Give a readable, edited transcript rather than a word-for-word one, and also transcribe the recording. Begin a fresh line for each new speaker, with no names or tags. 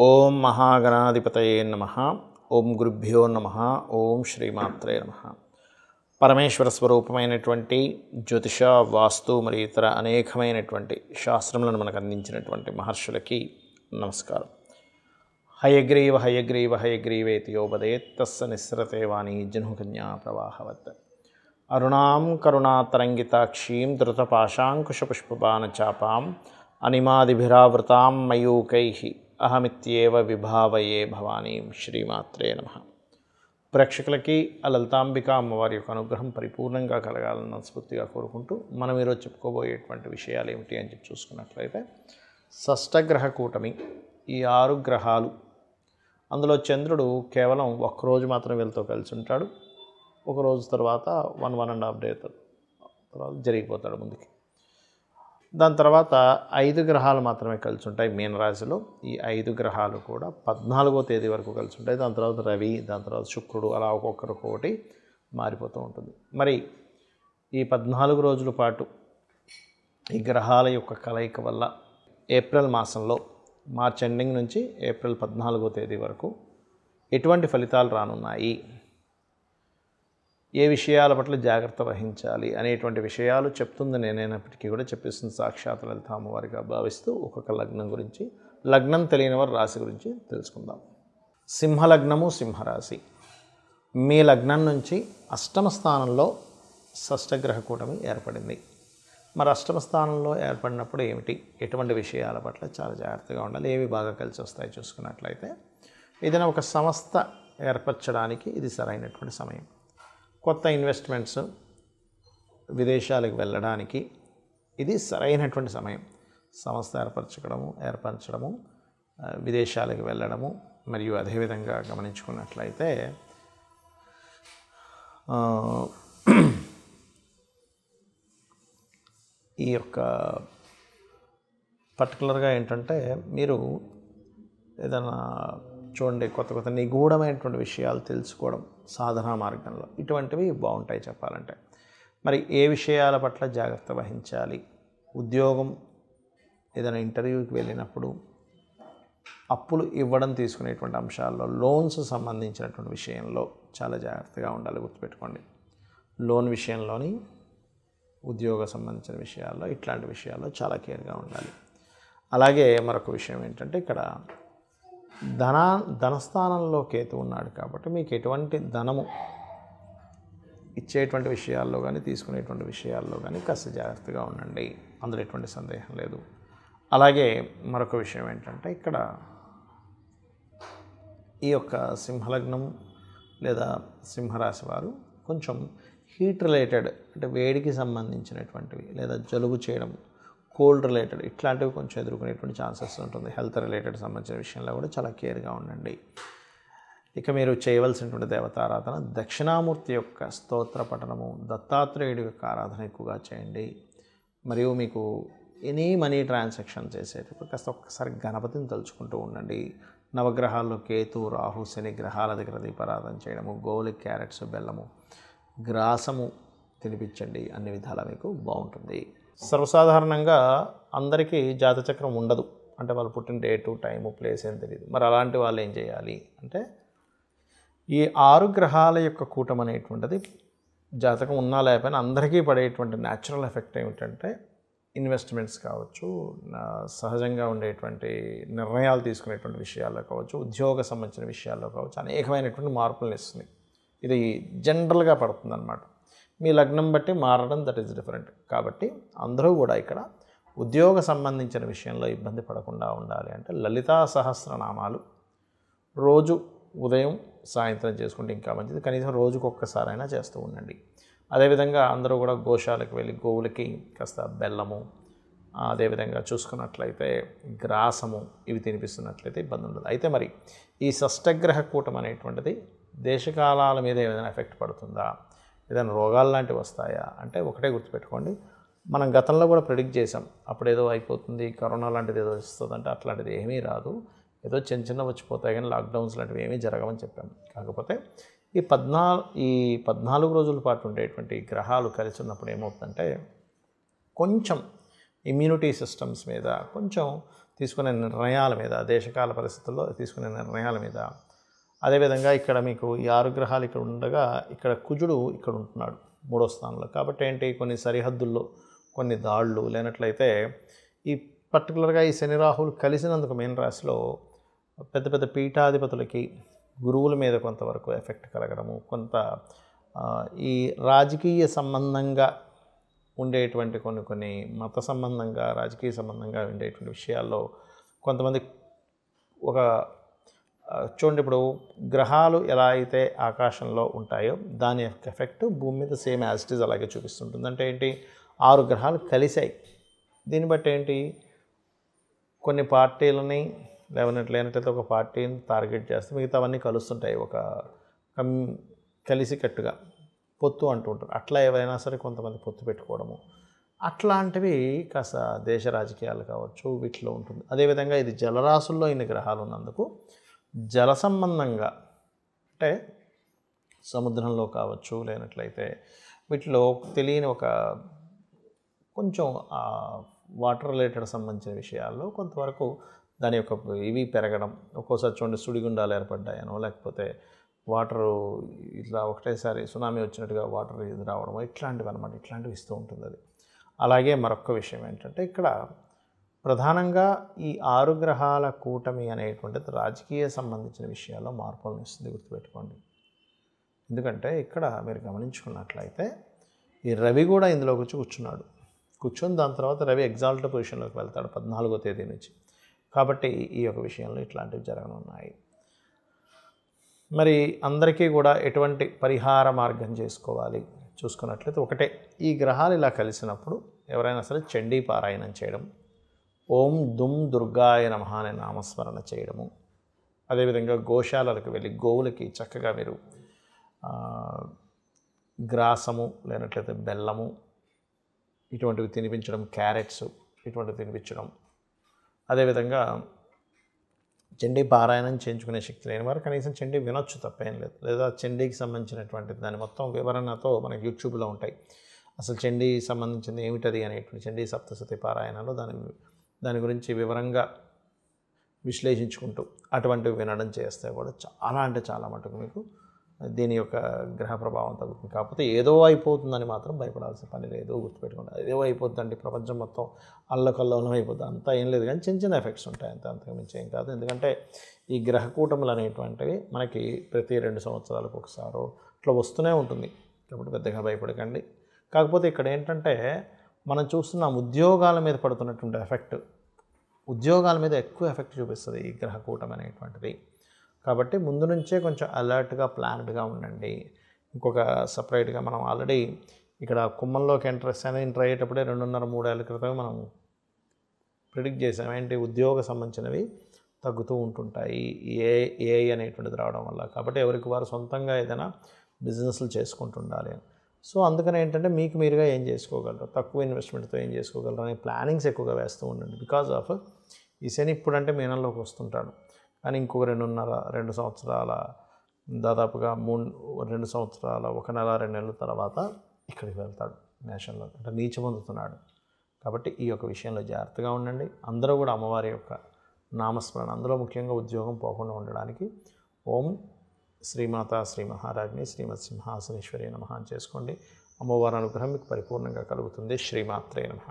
ఓం మహాగణాధిపతయే నమః. ఓం గురుభ్యో నమః. ఓం శ్రీమాత్రే నమః. పరమేశ్వర స్వరూపమైనటువంటి జ్యోతిష, వాస్తు మరియు ఇతర అనేకమైనటువంటి శాస్త్రములను మనకు అందించినటువంటి మహర్షులకి నమస్కారం. హయగ్రీవ హయగ్రీవ హయగ్రీవేతి యోపదేత్ తస్స నిస్సరతే వాణి జహ్నుకన్యా ప్రవాహవత్. అరుణాం కరుణాతరంగితాక్షీం ధృతపాశాంకుశపుష్పబాణచాపాం అనిమాదిభిరావృతాం మయూకైః అహమిత్యేవ విభావయే భవానీం. శ్రీమాత్రే నమః. ప్రేక్షకులకి ఆ లలితాంబిక అమ్మవారి యొక్క అనుగ్రహం పరిపూర్ణంగా కలగాలని మనస్ఫూర్తిగా కోరుకుంటూ మనం ఈరోజు చెప్పుకోబోయేటువంటి విషయాలు ఏమిటి అని చెప్పి చూసుకున్నట్లయితే, షష్టగ్రహ కూటమి, ఈ 6 గ్రహాలు, అందులో చంద్రుడు కేవలం ఒక్కరోజు మాత్రం వీళ్ళతో కలిసి ఉంటాడు. ఒక రోజు తర్వాత 1.5 డే తర్వాత జరిగిపోతాడు ముందుకి. దాని తర్వాత 5 గ్రహాలు మాత్రమే కలిసి ఉంటాయి మీనరాశిలో. ఈ 5 గ్రహాలు కూడా 14వ తేదీ వరకు కలిసి ఉంటాయి. దాని తర్వాత రవి, దాని తర్వాత శుక్రుడు, అలా ఒక్కొక్కటి మారిపోతూ ఉంటుంది. మరి ఈ 14 రోజుల పాటు ఈ గ్రహాల యొక్క కలయిక వల్ల ఏప్రిల్ మాసంలో, మార్చ్ ఎండింగ్ నుంచి ఏప్రిల్ 14వ తేదీ వరకు ఎటువంటి ఫలితాలు రానున్నాయి, ఏ విషయాల పట్ల జాగ్రత్త వహించాలి అనేటువంటి విషయాలు చెప్తుంది నేనైనప్పటికీ కూడా చెప్పిస్తుంది సాక్షాత్ లలిత అమ్మవారిగా భావిస్తూ ఒక్కొక్క లగ్నం గురించి, లగ్నం తెలియని వారి రాశి గురించి తెలుసుకుందాం. సింహలగ్నము, సింహరాశి. మీ లగ్నం నుంచి అష్టమ స్థానంలో షష్టగ్రహ కూటమి ఏర్పడింది. మరి అష్టమ స్థానంలో ఏర్పడినప్పుడు ఏమిటి, ఎటువంటి విషయాల పట్ల చాలా జాగ్రత్తగా ఉండాలి, ఏవి బాగా కలిసి వస్తాయి చూసుకున్నట్లయితే, ఏదైనా ఒక సంస్థ ఏర్పరచడానికి ఇది సరైనటువంటి సమయం. కొత్త ఇన్వెస్ట్మెంట్స్, విదేశాలకు వెళ్ళడానికి ఇది సరైనటువంటి సమయం. సంస్థ ఏర్పరచడము, విదేశాలకు వెళ్ళడము, మరియు అదేవిధంగా గమనించుకున్నట్లయితే ఈ యొక్క పర్టికులర్గా ఏంటంటే, మీరు ఏదైనా చూడండి, కొత్త నిగూఢమైనటువంటి విషయాలు తెలుసుకోవడం సాధనా మార్గంలో, ఇటువంటివి బాగుంటాయి చెప్పాలంటే. మరి ఏ విషయాల పట్ల జాగ్రత్త వహించాలి, ఉద్యోగం, ఏదైనా ఇంటర్వ్యూకి వెళ్ళినప్పుడు అప్పులు ఇవ్వడం తీసుకునేటువంటి అంశాల్లో, లోన్స్ సంబంధించినటువంటి విషయంలో చాలా జాగ్రత్తగా ఉండాలి. గుర్తుపెట్టుకోండి, లోన్ విషయంలోని, ఉద్యోగ సంబంధించిన విషయాల్లో, ఇట్లాంటి విషయాల్లో చాలా కేర్గా ఉండాలి. అలాగే మరొక విషయం ఏంటంటే, ఇక్కడ ధనస్థానంలో కేతు ఉన్నాడు కాబట్టి మీకు ఎటువంటి ధనము ఇచ్చేటువంటి విషయాల్లో కానీ, తీసుకునేటువంటి విషయాల్లో కానీ కాస్త జాగ్రత్తగా ఉండండి, అందులో ఎటువంటి సందేహం లేదు. అలాగే మరొక విషయం ఏంటంటే, ఇక్కడ ఈ యొక్క సింహలగ్నం లేదా సింహరాశి వారు కొంచెం హీట్ రిలేటెడ్, అంటే వేడికి సంబంధించినటువంటివి, లేదా జలుబు చేయడం, కోల్డ్ రిలేటెడ్, ఇట్లాంటివి కొంచెం ఎదుర్కొనేటువంటి ఛాన్సెస్ ఉంటుంది. హెల్త్ రిలేటెడ్ సంబంధించిన విషయంలో కూడా చాలా కేర్గా ఉండండి. ఇక మీరు చేయవలసినటువంటి దేవతారాధన, దక్షిణామూర్తి యొక్క స్తోత్ర పఠనము, దత్తాత్రేయుడి యొక్క ఆరాధన ఎక్కువగా చేయండి. మరియు మీకు ఎనీ మనీ ట్రాన్సాక్షన్ చేసేటప్పుడు కాస్త ఒక్కసారి గణపతిని తలుచుకుంటూ ఉండండి. నవగ్రహాల్లో కేతు, రాహు, శని గ్రహాల దగ్గర దీపారాధన చేయడము, గోవులకి క్యారెట్స్, బెల్లము, గ్రాసము తినిపించండి. అన్ని విధాలా మీకు బాగుంటుంది. సర్వసాధారణంగా అందరికీ జాతచక్రం ఉండదు, అంటే వాళ్ళు పుట్టిన డేటు, టైము, ప్లేస్ ఏం తెలియదు. మరి అలాంటి వాళ్ళు ఏం చేయాలి అంటే, ఈ 6 గ్రహాల యొక్క కూటమి అనేటువంటిది జాతకం ఉన్నా లేకపోయినా అందరికీ పడేటువంటి న్యాచురల్ ఎఫెక్ట్ ఏమిటంటే, ఇన్వెస్ట్మెంట్స్ కావచ్చు, సహజంగా ఉండేటువంటి నిర్ణయాలు తీసుకునేటువంటి విషయాల్లో కావచ్చు, ఉద్యోగ సంబంధించిన విషయాల్లో కావచ్చు, అనేకమైనటువంటి మార్పులను ఇస్తుంది. ఇది జనరల్గా పడుతుందన్నమాట. మీ లగ్నం బట్టి మారడం, దట్ ఈస్ డిఫరెంట్. కాబట్టి అందరూ కూడా ఇక్కడ ఉద్యోగ సంబంధించిన విషయంలో ఇబ్బంది పడకుండా ఉండాలి అంటే, లలితా సహస్రనామాలు రోజు ఉదయం, సాయంత్రం చేసుకుంటే ఇంకా మంచిది. కనీసం రోజుకు ఒక్కసారైనా చేస్తూ ఉండండి. అదేవిధంగా అందరూ కూడా గోశాలకు వెళ్ళి గోవులకి కాస్త బెల్లము, అదేవిధంగా చూసుకున్నట్లయితే గ్రాసము, ఇవి తినిపిస్తున్నట్లయితే ఇబ్బంది ఉండదు. అయితే మరి ఈ షష్టగ్రహ కూటమి అనేటువంటిది దేశకాలాల మీద ఏదైనా ఎఫెక్ట్ పడుతుందా, ఏదైనా రోగాలు లాంటివి వస్తాయా అంటే, ఒకటే గుర్తుపెట్టుకోండి, మనం గతంలో కూడా ప్రిడిక్ట్ చేసాం. అప్పుడేదో అయిపోతుంది, కరోనా లాంటిది ఏదో వస్తుంది అంటే, అట్లాంటిది ఏమీ రాదు. ఏదో చిన్న వచ్చిపోతాయి కానీ లాక్డౌన్స్ లాంటివి ఏమీ జరగవని చెప్పాము. కాకపోతే ఈ 14 రోజుల పాటు ఉండేటువంటి గ్రహాలు కలిసి ఉన్నప్పుడు ఏమవుతుందంటే, కొంచెం ఇమ్యూనిటీ సిస్టమ్స్ మీద కొంచెం తీసుకునే నిర్ణయాల మీద, దేశకాల పరిస్థితుల్లో తీసుకునే నిర్ణయాల మీద. అదేవిధంగా ఇక్కడ మీకు ఈ 6 గ్రహాలు ఇక్కడ ఉండగా ఇక్కడ కుజుడు ఇక్కడ ఉంటున్నాడు 3వ స్థానంలో. కాబట్టి ఏంటి, కొన్ని సరిహద్దుల్లో కొన్ని దాళ్ళు లేనట్లయితే ఈ పర్టికులర్గా ఈ శని రాహువులు కలిసినందుకు మీన రాశిలో పెద్ద పెద్ద పీఠాధిపతులకి, గురువుల మీద కొంతవరకు ఎఫెక్ట్ కలగడము, కొంత ఈ రాజకీయ సంబంధంగా ఉండేటువంటి కొన్ని మత సంబంధంగా, రాజకీయ సంబంధంగా ఉండేటువంటి విషయాల్లో కొంతమంది ఒక చూడండి, ఇప్పుడు గ్రహాలు ఎలా అయితే ఆకాశంలో ఉంటాయో దాని యొక్క ఎఫెక్ట్ భూమి మీద సేమ్ యాజ్ ఇట్ ఈజ్ అలాగే చూపిస్తుంటుంది. అంటే ఏంటి, 6 గ్రహాలు కలిసాయి. దీన్ని బట్టి ఏంటి, కొన్ని పార్టీలని లేనట్లయితే ఒక పార్టీని టార్గెట్ చేస్తే మిగతావన్నీ కలుస్తుంటాయి, ఒక కలిసికట్టుగా పొత్తు అంటూ ఉంటారు. అట్లా ఏవైనా సరే కొంతమంది పొత్తు పెట్టుకోవడము అట్లాంటివి కాస్త దేశ రాజకీయాలు కావచ్చు వీటిలో ఉంటుంది. అదేవిధంగా ఇది జలరాశుల్లో ఇన్ని గ్రహాలు ఉన్నందుకు జల సంబంధంగా, అంటే సముద్రంలో కావచ్చు లేనట్లయితే వీటిలో తెలియని ఒక కొంచెం వాటర్ రిలేటెడ్ సంబంధించిన విషయాల్లో కొంతవరకు దాని యొక్క ఇవి పెరగడం, ఒక్కోసారి చూడండి సుడిగుండాలు ఏర్పడ్డాయనో, లేకపోతే వాటరు ఇట్లా ఒకటేసారి సునామీ వచ్చినట్టుగా వాటర్ ఇది రావడం, ఇట్లాంటివి అనమాట. ఇట్లాంటివి ఇస్తూ ఉంటుంది అది. అలాగే మరొక విషయం ఏంటంటే, ఇక్కడ ప్రధానంగా ఈ 6 గ్రహాల కూటమి అనేటువంటిది రాజకీయ సంబంధించిన విషయాల్లో మార్పులను ఇస్తుంది, గుర్తుపెట్టుకోండి. ఎందుకంటే ఇక్కడ మీరు గమనించుకున్నట్లయితే ఈ రవి కూడా ఇందులోకి వచ్చి కూర్చొని దాని తర్వాత రవి ఎగ్జాల్ట్ పొజిషన్లోకి వెళ్తాడు 14వ తేదీ నుంచి. కాబట్టి ఈ యొక్క విషయంలో ఇట్లాంటివి జరగనున్నాయి. మరి అందరికీ కూడా ఎటువంటి పరిహార మార్గం చేసుకోవాలి చూసుకున్నట్లయితే ఒకటే, ఈ గ్రహాలు ఇలా కలిసినప్పుడు ఎవరైనా సరే చండీ పారాయణం చేయడం, ఓం దుమ్ దుర్గాయ నమః అనే నామస్మరణ చేయడము, అదేవిధంగా గోశాలలకు వెళ్ళి గోవులకి చక్కగా మీరు గ్రాసము లేనట్లయితే బెల్లము ఇటువంటివి తినిపించడం, క్యారెట్స్ ఇటువంటివి తినిపించడం. అదేవిధంగా చండీ పారాయణం చేయించుకునే శక్తి లేని వారు కనీసం చండీ వినొచ్చు, తప్పేం లేదు. లేదా చండీకి సంబంధించినటువంటి దాని మొత్తం వివరణతో మనకి యూట్యూబ్లో ఉంటాయి. అసలు చండీ సంబంధించింది ఏమిటది అనేటువంటి చండీ సప్తశతి పారాయణలో దాని గురించి వివరంగా విశ్లేషించుకుంటూ అటువంటివి వినడం చేస్తే కూడా చాలా అంటే చాలా మటుకు మీకు దీని యొక్క గ్రహ ప్రభావం తగ్గుతుంది. కాకపోతే ఏదో అయిపోతుందని మాత్రం భయపడాల్సిన పని లేదు, గుర్తుపెట్టుకోండి. ఏదో అయిపోతుందండి, ప్రపంచం మొత్తం అల్లకల్లోలం అయిపోతుంది అంతా ఏం లేదు, కానీ చిన్న ఎఫెక్ట్స్ ఉంటాయి, అంతకు మించి ఏం కాదు. ఎందుకంటే ఈ గ్రహ కూటములు అనేటువంటివి మనకి ప్రతి 2 సంవత్సరాలకు ఒకసారో ఇట్లా వస్తూనే ఉంటుంది. కాబట్టి పెద్దగా భయపడకండి. కాకపోతే ఇక్కడ ఏంటంటే మనం చూస్తున్నాం ఉద్యోగాల మీద పడుతున్నటువంటి ఎఫెక్ట్, ఉద్యోగాల మీద ఎక్కువ ఎఫెక్ట్ చూపిస్తుంది ఈ గ్రహ కూటమి అనేటువంటిది. కాబట్టి ముందు నుంచే కొంచెం అలర్ట్గా ప్లాన్డ్గా ఉండండి. ఇంకొక సపరేట్గా మనం ఆల్రెడీ ఇక్కడ కుంభంలోకి ఎంటర్ అయ్యేటప్పుడే 2.5-3 ఏళ్ళ క్రితం మనం ప్రిడిక్ట్ చేసాం. ఏంటి, ఉద్యోగ సంబంధించినవి తగ్గుతూ ఉంటుంటాయి ఏఐ అనేటువంటిది రావడం వల్ల. కాబట్టి ఎవరికి వారు సొంతంగా ఏదైనా బిజినెస్లు చేసుకుంటుండాలి. సో అందుకని ఏంటంటే మీకు మీరుగా ఏం చేసుకోగలరు, తక్కువ ఇన్వెస్ట్మెంట్తో ఏం చేసుకోగలరు అనే ప్లానింగ్స్ ఎక్కువగా వేస్తూ ఉండండి. బికాజ్ ఆఫ్ ఈ శని ఇప్పుడంటే మీనంలోకి వస్తుంటాడు, కానీ ఇంకొక 2 సంవత్సరాల దాదాపుగా 2 సంవత్సరాల 1 నెల 2 నెలల తర్వాత ఇక్కడికి వెళ్తాడు మేషంలో, అంటే నీచ పొందుతున్నాడు. కాబట్టి ఈ యొక్క విషయంలో జాగ్రత్తగా ఉండండి. అందరూ కూడా అమ్మవారి యొక్క నామస్మరణ, అందులో ముఖ్యంగా ఉద్యోగం పోకుండా ఉండడానికి ఓం శ్రీమాత శ్రీ మహారాజ్ని శ్రీమత్ సింహాసనేశ్వరి నమః అని చేసుకోండి. అమ్మవారి అనుగ్రహం మీకు పరిపూర్ణంగా కలుగుతుంది. శ్రీమాత్రే నమః.